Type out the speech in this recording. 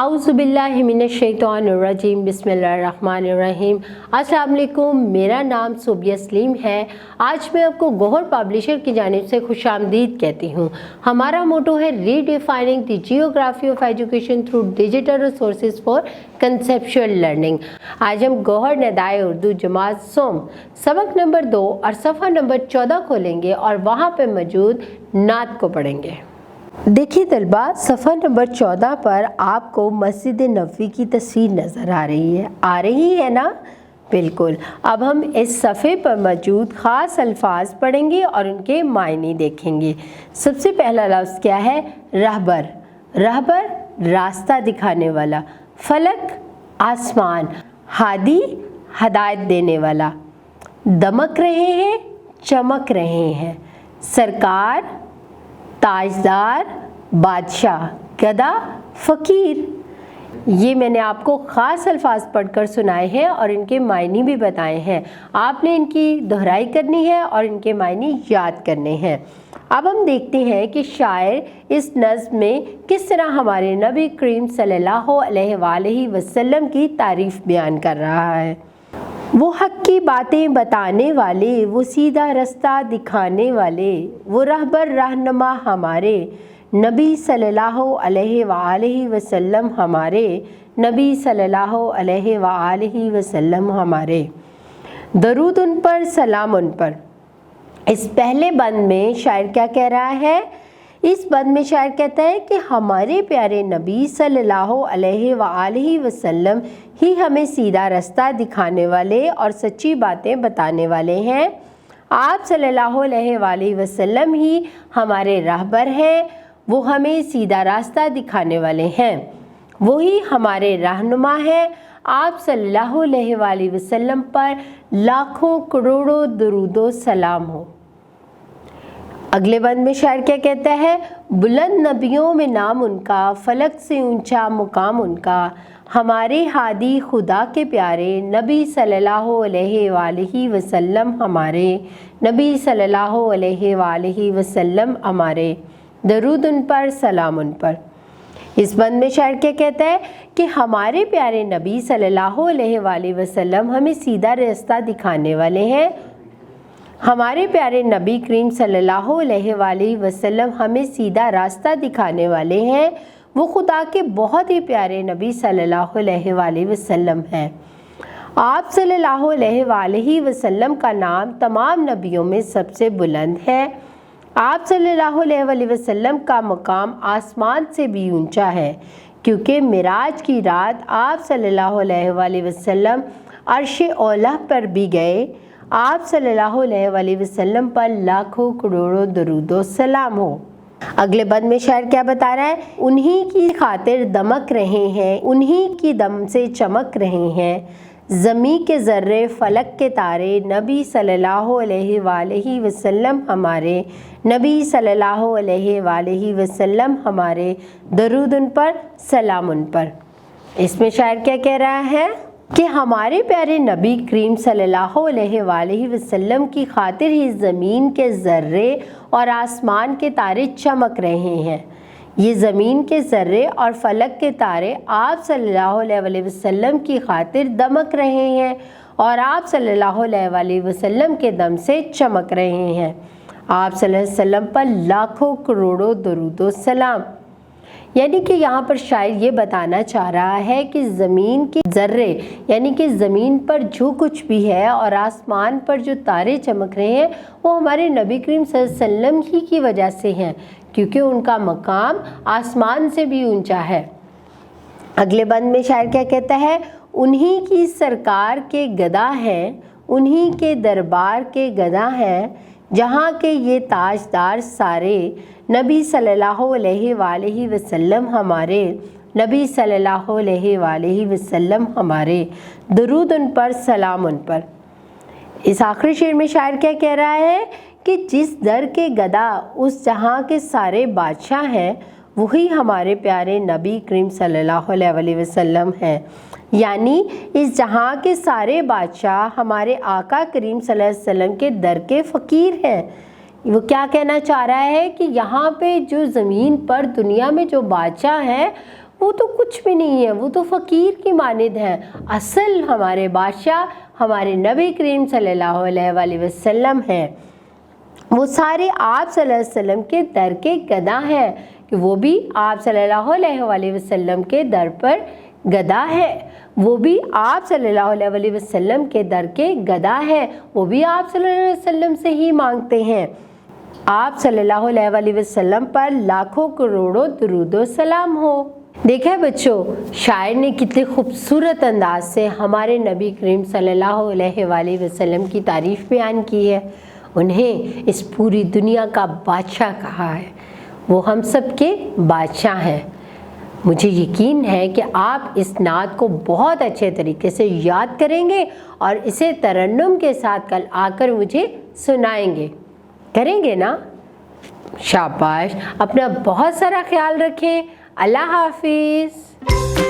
आउज़ुबिल्लाहि मिनश्शैतानिर्रजीम बिस्मिल्लाहिर्रहमानिर्रहीम। अस्सलाम वालेकुम, मेरा नाम सोबिया सलीम है। आज मैं आपको गौहर पब्लिशर की जानिब से खुशामदीद कहती हूँ। हमारा मोटो है redefining the geography of education through digital resources for conceptual learning. आज हम गौहर नदाए उर्दू जमात सोम सबक नंबर 2 और सफ़ा नंबर 14 खोलेंगे और वहाँ पर मौजूद नात को पढ़ेंगे। देखिए तलबा, सफ़ा नंबर 14 पर आपको मस्जिद नबवी की तस्वीर नज़र आ रही है ना? बिल्कुल। अब हम इस सफ़े पर मौजूद ख़ास अल्फाज पढ़ेंगे और उनके मायने देखेंगे। सबसे पहला लफ्ज़ क्या है? रहबर। रहबर रास्ता दिखाने वाला, फलक आसमान, हादी हदायत देने वाला, दमक रहे हैं चमक रहे हैं, सरकार ताजदार बादशाह, गदा फ़कीर। ये मैंने आपको ख़ास अल्फाज पढ़कर सुनाए हैं और इनके मायने भी बताए हैं। आपने इनकी दोहराई करनी है और इनके मायने याद करने हैं। अब हम देखते हैं कि शायर इस नज़्म में किस तरह हमारे नबी करीम सल्लल्लाहु अलैहि वसल्लम की तारीफ़ बयान कर रहा है। वो हक़ की बातें बताने वाले, वो सीधा रास्ता दिखाने वाले, वो रहबर रहनुमा हमारे नबी सल्लल्लाहु अलैहि वसल्लम हमारे नबी सल्लल्लाहु अलैहि वसल्लम हमारे। दरूद उन पर, सलाम उन पर। इस पहले बंद में शायर क्या कह रहा है? इस बंद में शायर कहता है कि हमारे प्यारे नबी सल्लल्लाहु अलैहि वसल्लम ही हमें सीधा रास्ता दिखाने वाले और सच्ची बातें बताने वाले हैं। आप सल्लल्लाहु अलैहि वसल्लम ही हमारे रहबर हैं, वो हमें सीधा रास्ता दिखाने वाले हैं, वही हमारे रहनुमा हैं। आप सल्लल्लाहु अलैहि वसल्लम पर लाखों करोड़ों दरूदो सलाम हो। अगले बंद में शायर क्या कहता है? बुलंद नबियों में नाम उनका, फलक से ऊंचा मुकाम उनका, हमारे हादी खुदा के प्यारे नबी सल्लल्लाहु अलैहि वसल्लम हमारे नबी सल्लल्लाहु अलैहि वसल्लम हमारे। दरूद उन पर, सलाम उन पर। इस बंद में शायर क्या कहता है कि हमारे प्यारे नबी सल्लल्लाहु अलैहि वसल्लम हमें सीधा रास्ता दिखाने वाले हैं। हमारे प्यारे नबी करीम सल्लल्लाहु अलैहि वसल्लम हमें सीधा रास्ता दिखाने वाले हैं। वो खुदा के बहुत ही प्यारे नबी सल्लल्लाहु अलैहि वसल्लम हैं। आप सल्लल्लाहु अलैहि वसल्लम का नाम तमाम नबियों में सबसे बुलंद है। आप सल्लल्लाहु अलैहि वसल्लम का मकाम आसमान से भी ऊंचा है, क्योंकि मिराज की रात आप सल्लल्लाहु अलैहि वसल्लम अर्श औला पर भी गए। आप सल्लल्लाहु अलैहि वसल्लम पर लाखों करोड़ों दरूदो सलाम हो। अगले बंद में शायर क्या बता रहा है? उन्हीं की खातिर दमक रहे हैं, उन्हीं की दम से चमक रहे हैं, ज़मी के ज़र्रे फलक के तारे नबी सल्लल्लाहु अलैहि वसल्लम हमारे नबी सल्लल्लाहु अलैहि वसल्लम हमारे। दरूद उन पर, सलाम उन पर। इसमें शायर क्या कह रहा है कि हमारे प्यारे नबी करीम सल्लल्लाहु अलैहि वसल्लम की खातिर ही ज़मीन के ज़र्रे और आसमान के तारे चमक रहे हैं। ये ज़मीन के ज़र्रे और फलक के तारे आप सल्लल्लाहु अलैहि वसल्लम की खातिर दमक रहे हैं और आप सल्लल्लाहु अलैहि वसल्लम के दम से चमक रहे हैं। आप सल्लल्लाहु अलैहि वसल्लम पर लाखों करोड़ों दरूदो सलाम। यानी कि यहाँ पर शायर ये बताना चाह रहा है कि ज़मीन के ज़र्रे यानी कि ज़मीन पर जो कुछ भी है और आसमान पर जो तारे चमक रहे हैं वो हमारे नबी करीम सल्लल्लाहु अलैहि वसल्लम ही की वजह से हैं, क्योंकि उनका मकाम आसमान से भी ऊंचा है। अगले बंद में शायर क्या कहता है? उन्हीं की सरकार के गदा हैं, उन्हीं के दरबार के गदा हैं, जहाँ के ये ताजदार सारे नबी सल्लल्लाहु अलैहि वसल्लम हमारे नबी सल्लल्लाहु अलैहि वसल्लम हमारे। दरूद उन पर, सलाम उन पर। इस आखिरी शेर में शायर क्या कह रहा है कि जिस दर के गदा उस जहाँ के सारे बादशाह हैं, वही हमारे प्यारे नबी करीम सल्लल्लाहु अलैहि वसल्लम हैं। यानी इस जहाँ के सारे बादशाह हमारे आका करीम सल्लल्लाहु अलैहि वसल्लम के दर के फ़कीर हैं। वो क्या कहना चाह रहा है कि यहाँ पे जो ज़मीन पर दुनिया में जो बादशाह हैं वो तो कुछ भी नहीं है, वो तो फ़कीर की मानिंद हैं। असल हमारे बादशाह हमारे नबी करीम सल्लल्लाहु अलैहि वसल्लम हैं। वो सारे आप सल्लल्लाहु अलैहि वसल्लम के दर के गदा हैं, कि वो भी आप सल्लल्लाहु अलैहि वसल्लम के दर पर गदा है। वो भी आप सल्लल्लाहु अलैहि वसल्लम के दर के गदा है, वो भी आप सल्लल्लाहु अलैहि वसल्लम से ही मांगते हैं। आप सल्लल्लाहु अलैहि वसल्लम पर लाखों करोड़ों दुरूदो सलाम हो। देखा है बच्चों, शायर ने कितने खूबसूरत अंदाज से हमारे नबी करीम सल्लल्लाहु अलैहि वसल्लम की तारीफ़ बयान की है। उन्हें इस पूरी दुनिया का बादशाह कहा है, वो हम सब के बादशाह हैं। मुझे यकीन है कि आप इस नात को बहुत अच्छे तरीके से याद करेंगे और इसे तरन्नुम के साथ कल आकर मुझे सुनाएंगे। करेंगे ना? शाबाश। अपना बहुत सारा ख्याल रखें। अल्लाह हाफिज़।